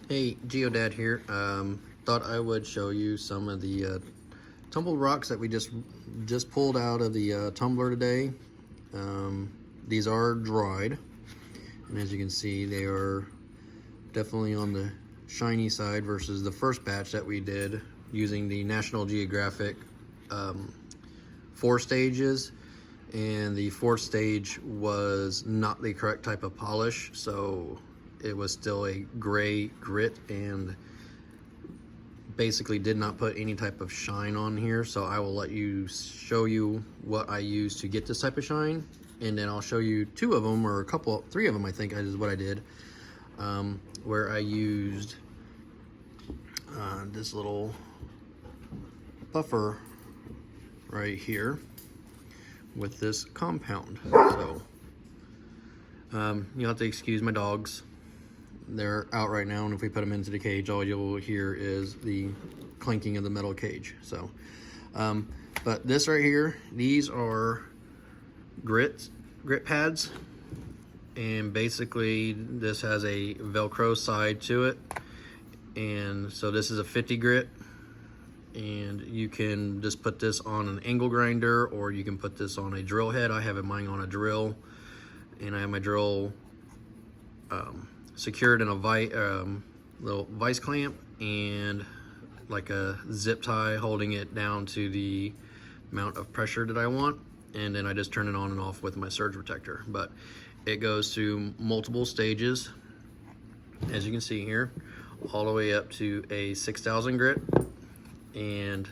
Hey, Geodad here. Thought I would show you some of the tumbled rocks that we just pulled out of the tumbler today. These are dried, and as you can see, they are definitely on the shiny side versus the first batch that we did using the National Geographic 4 stages. And the 4th stage was not the correct type of polish, so it was still a gray grit and basically did not put any type of shine on here. So I will let you show you what I used to get this type of shine, and then I'll show you 2 of them, or 3 of them I think is what I did, where I used this little buffer right here with this compound. So you'll have to excuse my dogs. They're out right now, and if we put them into the cage, all you'll hear is the clinking of the metal cage. So but this right here, these are grit pads, and basically this has a Velcro side to it, and so this is a 50 grit. And you can just put this on an angle grinder, or you can put this on a drill head. I have mine on a drill, and I have my drill secured in a little vice clamp and like a zip tie holding it down to the amount of pressure that I want, and then I just turn it on and off with my surge protector. But it goes through multiple stages, as you can see here, all the way up to a 6,000 grit. And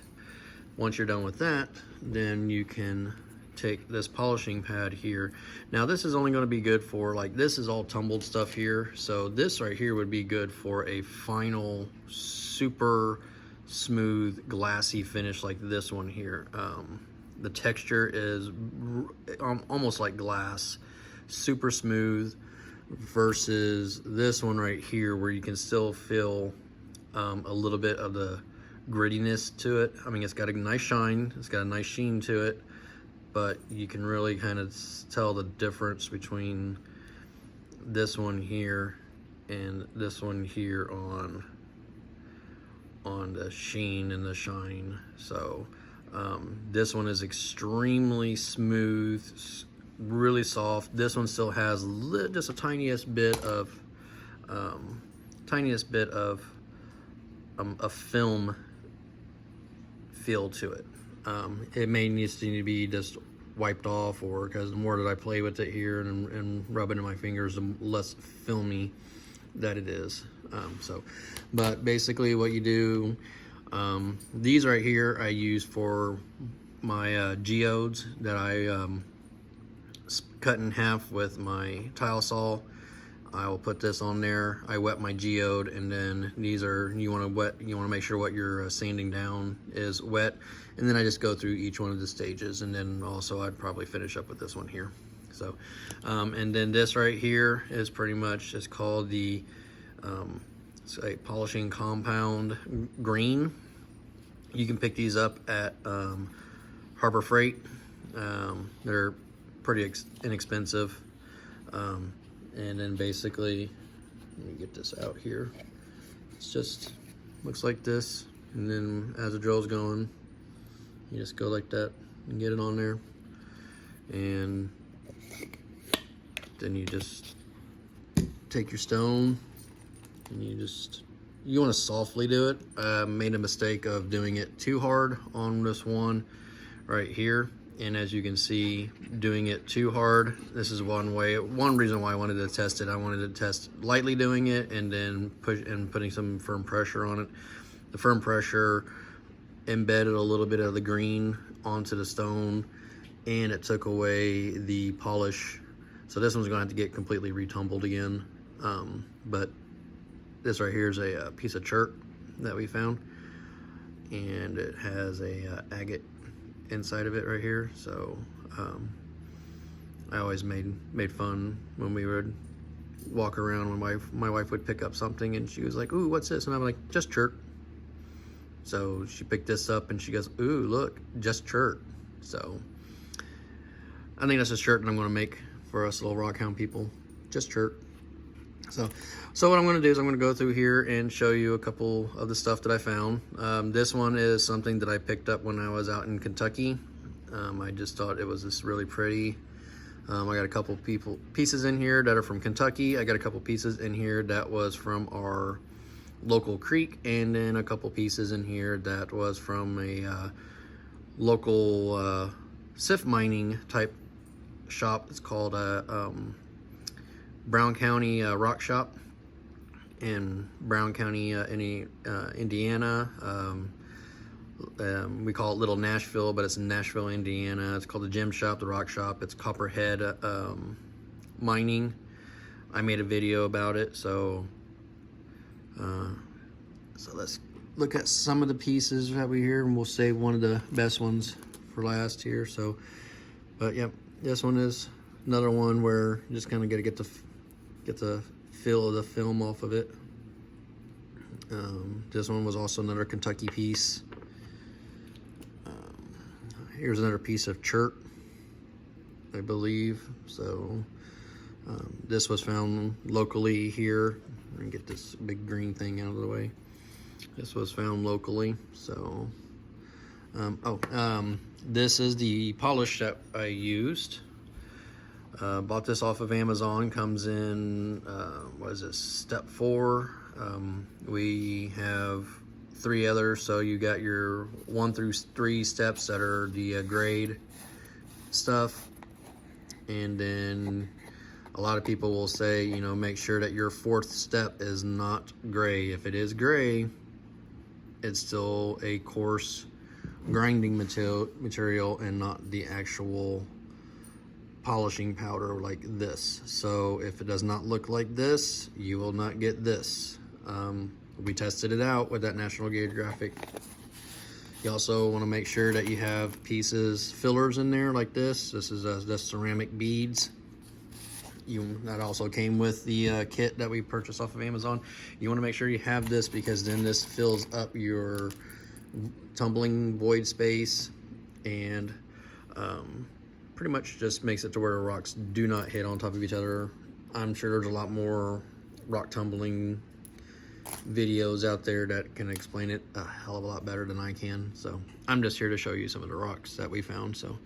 once you're done with that, then you can take this polishing pad here. Now this is only going to be good for, like, this is all tumbled stuff here, so this right here would be good for a final super smooth glassy finish like this one here. The texture is almost like glass, super smooth, versus this one right here where you can still feel a little bit of the grittiness to it. I mean, it's got a nice shine, it's got a nice sheen to it, but you can really kind of tell the difference between this one here and this one here on the sheen and the shine. So this one is extremely smooth, really soft. This one still has just a tiniest bit of a film feel to it. It may need to be just wiped off, or because the more that I play with it here and rub it in my fingers, the less filmy that it is. But basically what you do, these right here I use for my geodes that I cut in half with my tile saw. I will put this on there. I wet my geode, and then these are, you want to make sure what you're sanding down is wet, and then I just go through each one of the stages, and then also I'd probably finish up with this one here. So and then this right here is pretty much, it's called the it's a polishing compound green. You can pick these up at Harbor Freight. They're pretty inexpensive. And then basically, let me get this out here. It's just, looks like this. And then as the drill's going, you just go like that and get it on there. And then you just take your stone and you want to softly do it. I made a mistake of doing it too hard on this one right here. And as you can see, doing it too hard, this is one reason why I wanted to test it. I wanted to test lightly doing it, and then putting some firm pressure on it. The firm pressure embedded a little bit of the green onto the stone, and it took away the polish. So this one's gonna have to get completely retumbled again. But this right here is a piece of chert that we found, and it has a agate inside of it right here. So I always made fun when we would walk around, when my wife would pick up something and she was like, "Ooh, what's this?" And I'm like, "Just chert." So she picked this up and she goes, "Ooh, look, just chert." So I think that's a shirt that I'm going to make for us little rockhound people. Just chert. So what I'm going to do is I'm going to go through here and show you a couple of the stuff that I found. This one is something that I picked up when I was out in Kentucky. I just thought it was just really pretty. I got a couple pieces in here that are from Kentucky. I got a couple pieces in here that was from our local creek, and then a couple pieces in here that was from a local sift mining type shop. It's called Brown County Rock Shop in Brown County, Indiana. We call it Little Nashville, but it's in Nashville, Indiana. It's called the Gem Shop, the Rock Shop. It's copperhead mining. I made a video about it, so let's look at some of the pieces that we here, and we'll save one of the best ones for last here. So, but yep, this one is another one where you just kind of got to get the feel of the film off of it. This one was also another Kentucky piece. Here's another piece of chert, I believe. So this was found locally here. And get this big green thing out of the way. This was found locally. So this is the polish that I used. Bought this off of Amazon. Comes in what is this, step 4. We have 3 others, so you got your 1 through 3 steps that are the grade stuff, and then a lot of people will say, you know, make sure that your 4th step is not gray. If it is gray, it's still a coarse grinding material and not the actual polishing powder like this. So if it does not look like this, you will not get this. We tested it out with that National Geographic. You also want to make sure that you have fillers in there like this. This is the ceramic beads. That also came with the kit that we purchased off of Amazon. You want to make sure you have this, because then this fills up your tumbling void space and pretty much just makes it to where the rocks do not hit on top of each other. I'm sure there's a lot more rock tumbling videos out there that can explain it a hell of a lot better than I can. So I'm just here to show you some of the rocks that we found. So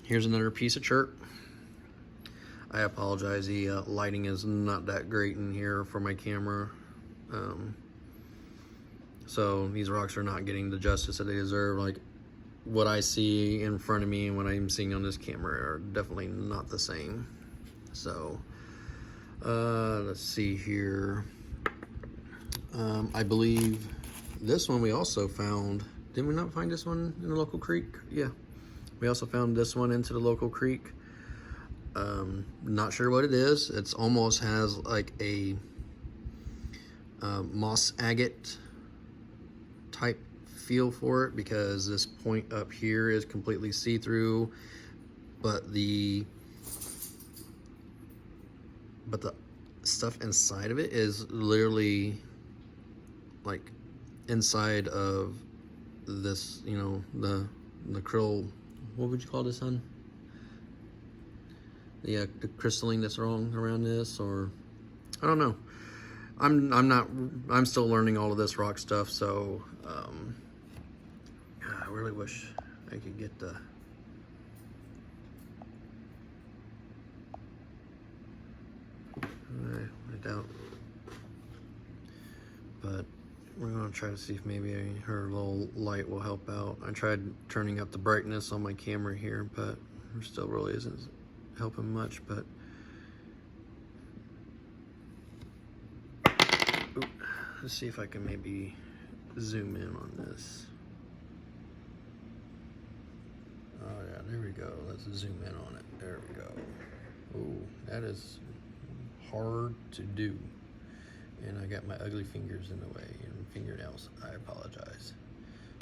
here's another piece of chert. I apologize, the lighting is not that great in here for my camera. So these rocks are not getting the justice that they deserve. Like what I see in front of me and what I'm seeing on this camera are definitely not the same. So let's see here. I believe this one we also found. Did we not find this one in the local creek? Yeah, we also found this one into the local creek. Not sure what it is. It's almost has like a moss agate type feel for it, because this point up here is completely see-through, but the stuff inside of it is literally like inside of this, you know, the krill, what would you call this, son? The crystalline that's wrong around this, or I don't know. I'm still learning all of this rock stuff, so I really wish I could get the I doubt, but we're gonna try to see if maybe her little light will help out. I tried turning up the brightness on my camera here, but there still really isn't helping much. But let's see if I can maybe zoom in on this. Oh yeah, there we go. Let's zoom in on it. There we go. Oh, that is hard to do. And I got my ugly fingers in the way and fingernails. I apologize.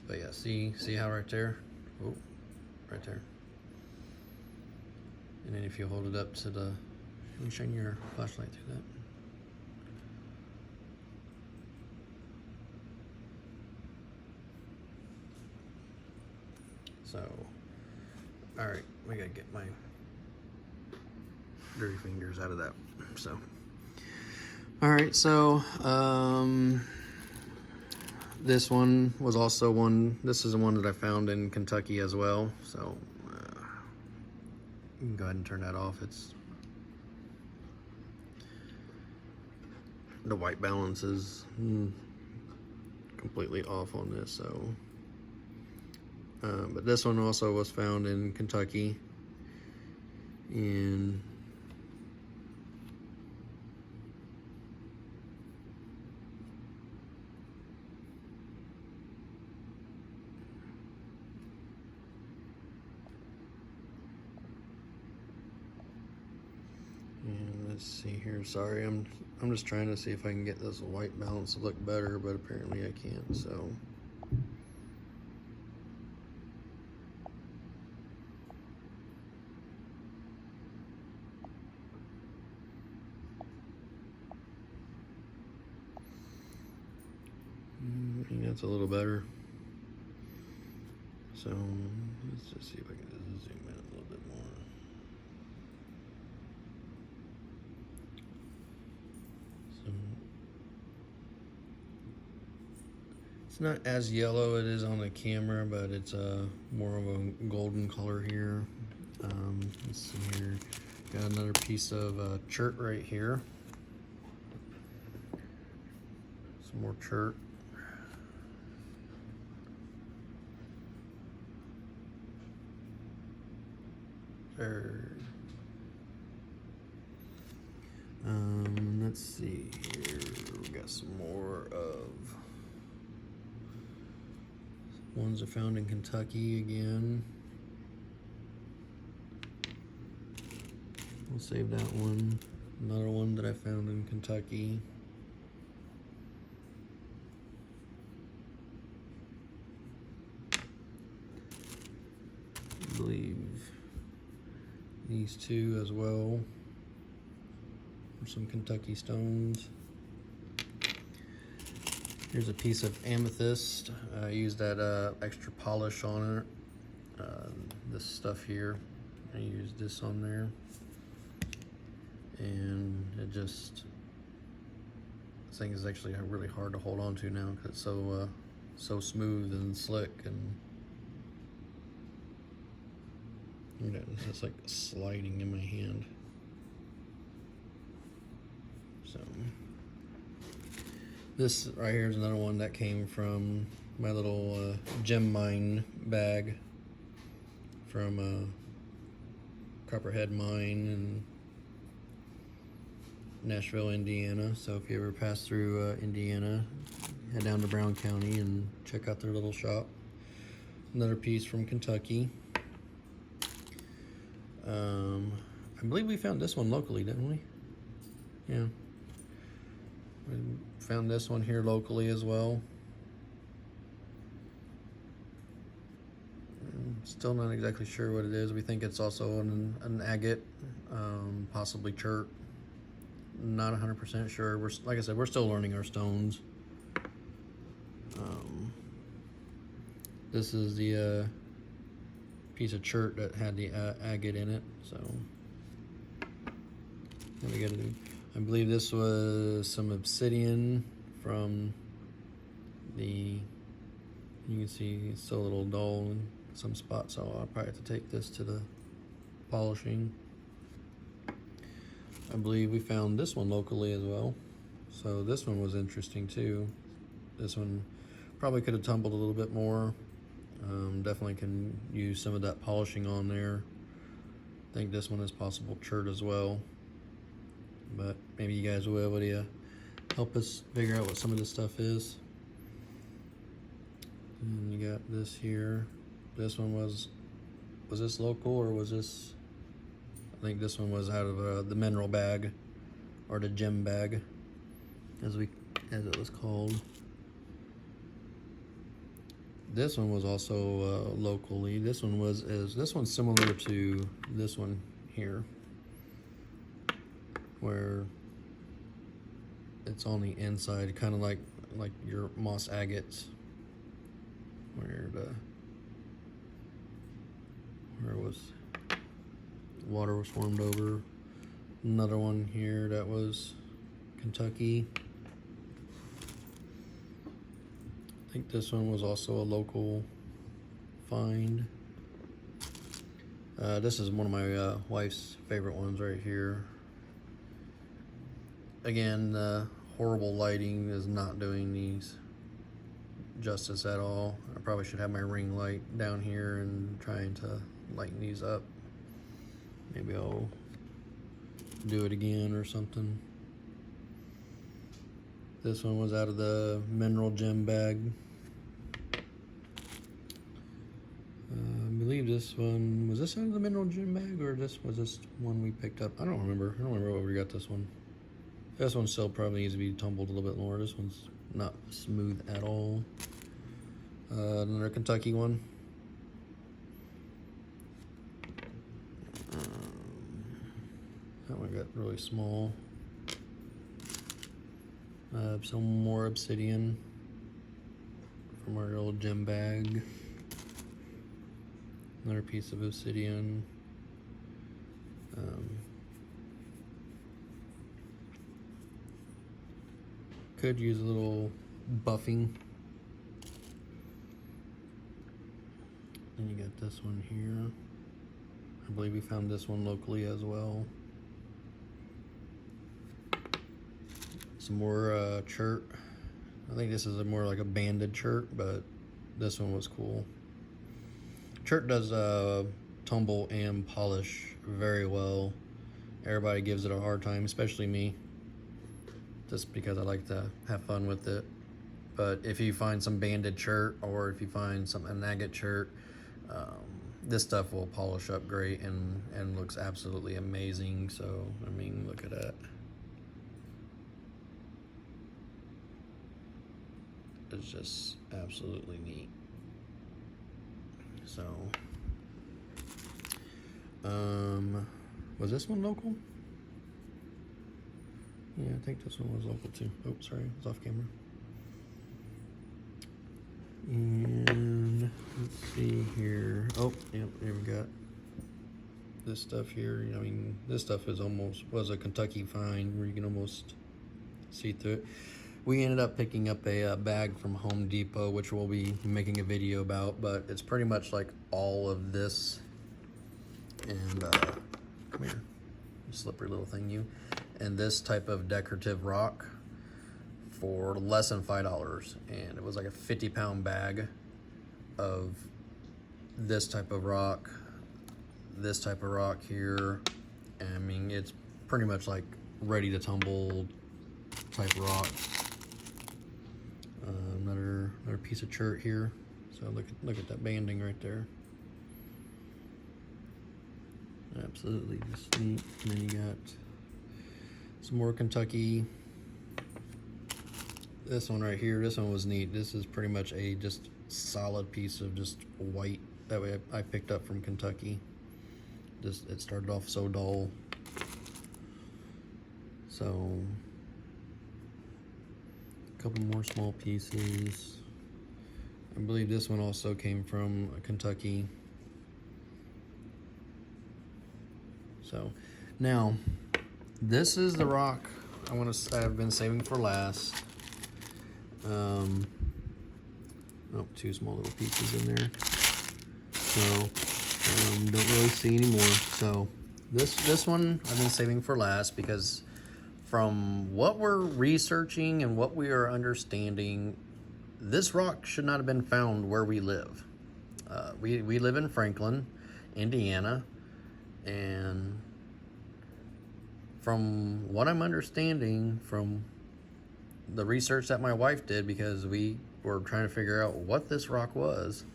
But yeah, see how right there? Oh, right there. And then if you hold it up to the, let me shine your flashlight through that. So, all right, we gotta get my dirty fingers out of that. So, All right, so this one was also one. This is the one that I found in Kentucky as well. So you can go ahead and turn that off. It's the white balance is completely off on this. So, but this one also was found in Kentucky, and let's see here. Sorry, I'm just trying to see if I can get this white balance to look better, but apparently I can't. So. I think that's a little better. So let's just see if I can just zoom in a little bit more. So it's not as yellow as it is on the camera, but it's more of a golden color here. Let's see here. Got another piece of chert right here. Some more chert. There. Let's see here. We got some more of ones are found in Kentucky again. We'll save that one. Another one that I found in Kentucky. I believe these two as well. Some Kentucky stones. Here's a piece of amethyst. I used that extra polish on it. This stuff here, I used this on there, and it just, this thing is actually really hard to hold on to now because it's so smooth and slick, and it's like sliding in my hand. So this right here is another one that came from my little gem mine bag from Copperhead Mine in Nashville, Indiana. So if you ever pass through Indiana, head down to Brown County and check out their little shop. Another piece from Kentucky. I believe we found this one locally, didn't we? Yeah. We found this one here locally as well. Still not exactly sure what it is. We think it's also an agate, possibly chert. Not 100% sure. Like I said, we're still learning our stones. This is the piece of chert that had the agate in it. So we got to do. I believe this was some obsidian from the, you can see it's still a little dull in some spots, so I'll probably have to take this to the polishing. I believe we found this one locally as well. So this one was interesting too. This one probably could have tumbled a little bit more. Definitely can use some of that polishing on there. I think this one is possible chert as well. But maybe you guys will be able to help us figure out what some of this stuff is. And you got this here. This one was this local or was this? I think this one was out of the mineral bag, or the gem bag, as it was called. This one was also locally. This one's similar to this one here, where it's on the inside, kind of like your moss agates, where water was formed over. Another one here that was Kentucky. I think this one was also a local find. This is one of my wife's favorite ones right here. Again, the horrible lighting is not doing these justice at all. I probably should have my ring light down here and trying to lighten these up. Maybe I'll do it again or something. This one was out of the mineral gem bag. I believe this one, was this out of the mineral gem bag, or was this one we picked up? I don't remember. I don't remember what we got this one. This one still probably needs to be tumbled a little bit more. This one's not smooth at all. Another Kentucky one. That one got really small. Some more obsidian from our old gem bag. Another piece of obsidian. Could use a little buffing. And you got this one here. I believe we found this one locally as well. Some more chert. I think this is more like a banded chert, but this one was cool. Chert does tumble and polish very well. Everybody gives it a hard time, especially me, just because I like to have fun with it. But if you find some banded chert, or if you find an agate chert, this stuff will polish up great and looks absolutely amazing. So, I mean, look at that. It's just absolutely neat. So, was this one local? Yeah, I think this one was local too. Oh, sorry, it's off camera. And let's see here. Oh, yep, here we got this stuff here. I mean, this stuff was a Kentucky find where you can almost see through it. We ended up picking up a bag from Home Depot, which we'll be making a video about, but it's pretty much like all of this. And come here, you slippery little thing, you. And this type of decorative rock for less than $5. And it was like a 50-pound bag of this type of rock here. And I mean, it's pretty much like ready to tumble type rock. Another piece of chert here. So look at that banding right there. Absolutely just neat. And then you got some more Kentucky. This one right here, this one was neat. This is pretty much a just solid piece of just white that way I picked up from Kentucky. Just it started off so dull. So a couple more small pieces. I believe this one also came from Kentucky. So now this is the rock I've been saving for last. Oh, two small little pieces in there. So don't really see anymore. So this one I've been saving for last because from what we're researching and what we are understanding, this rock should not have been found where we live. We live in Franklin, Indiana, and from what I'm understanding from the research that my wife did, because we were trying to figure out what this rock was,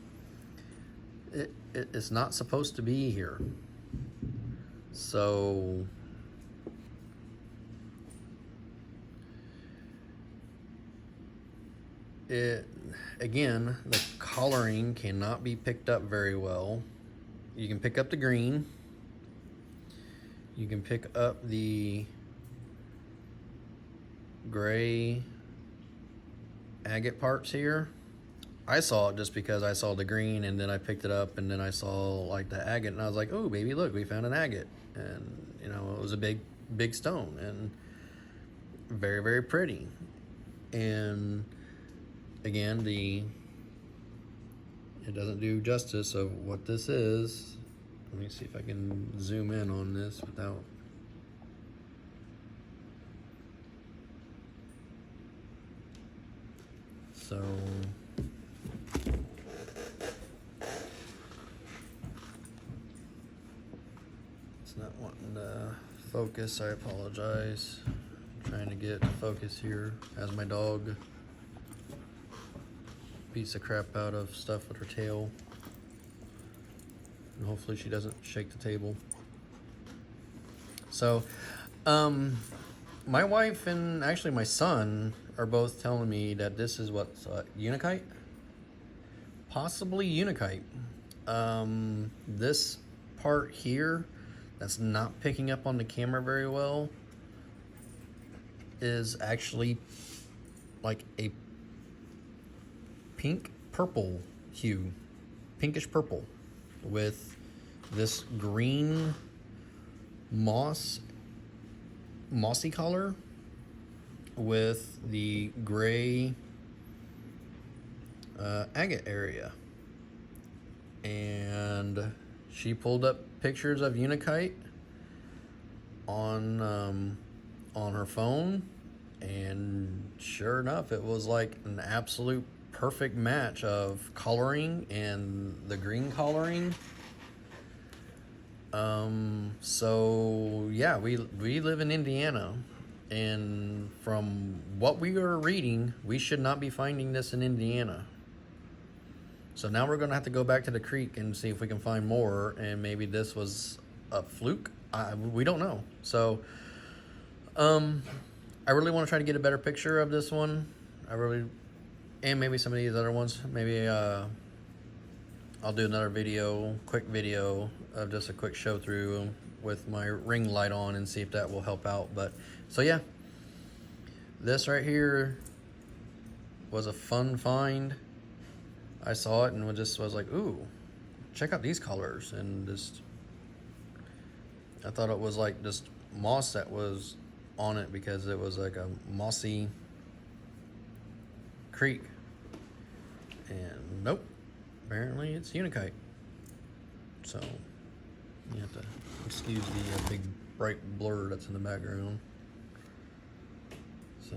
it's not supposed to be here. So again, the coloring cannot be picked up very well. You can pick up the green. You can pick up the gray agate parts here. I saw it just because I saw the green, and then I picked it up, and then I saw like the agate, and I was like, oh baby, look, we found an agate. And you know, it was a big stone. And very, very pretty. And again, it doesn't do justice of what this is. Let me see if I can zoom in on this without. So it's not wanting to focus. I apologize. I'm trying to get focus here as my dog beats the crap out of stuff with her tail. And hopefully she doesn't shake the table. So, my wife and actually my son are both telling me that this is what, Unakite? Possibly Unakite. This part here that's not picking up on the camera very well is actually like a pink purple hue, pinkish purple, with this green mossy color with the gray agate area. And she pulled up pictures of Unakite on her phone, and sure enough, it was like an absolute perfect match of coloring and the green coloring. So yeah, we live in Indiana, and from what we are reading, we should not be finding this in Indiana. So now we're gonna have to go back to the creek and see if we can find more, and maybe this was a fluke. We don't know. So I really want to try to get a better picture of this one. And maybe some of these other ones. Maybe I'll do another quick video of just a quick show through with my ring light on and see if that will help out. But so yeah, this right here was a fun find. I saw it and just was like, ooh, check out these colors. And just, I thought it was like just moss that was on it because it was like a mossy creek. And nope, apparently it's Unakite. So you have to excuse the big bright blur that's in the background. So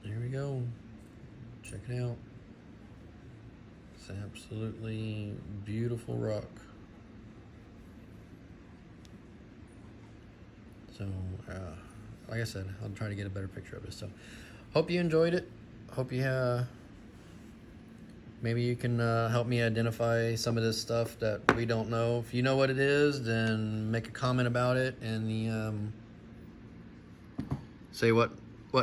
there we go. Check it out. It's absolutely beautiful rock. So like I said, I'll try to get a better picture of it. So hope you enjoyed it. Hope you maybe you can help me identify some of this stuff that we don't know. If you know what it is, then make a comment about it and say what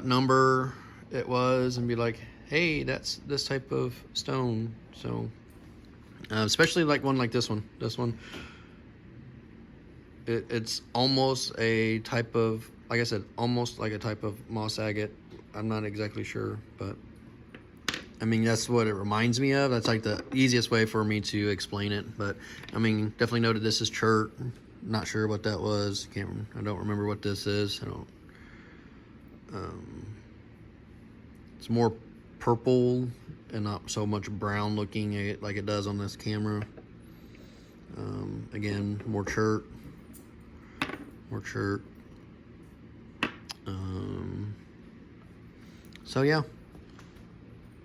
number it was and be like, hey, that's this type of stone. So especially like one like this one. This one, it's almost a type of, like I said, almost like a type of moss agate. I'm not exactly sure, but I mean, that's what it reminds me of. That's like the easiest way for me to explain it. But I mean, definitely noted this is chert. Not sure what that was. I don't remember what this is. I don't. It's more purple and not so much brown looking like it does on this camera. Again, more chert. More chert. So yeah,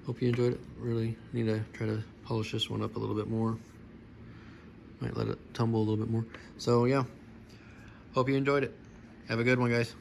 hope you enjoyed it. Really need to try to polish this one up a little bit more. Might let it tumble a little bit more. So yeah, hope you enjoyed it. Have a good one, guys.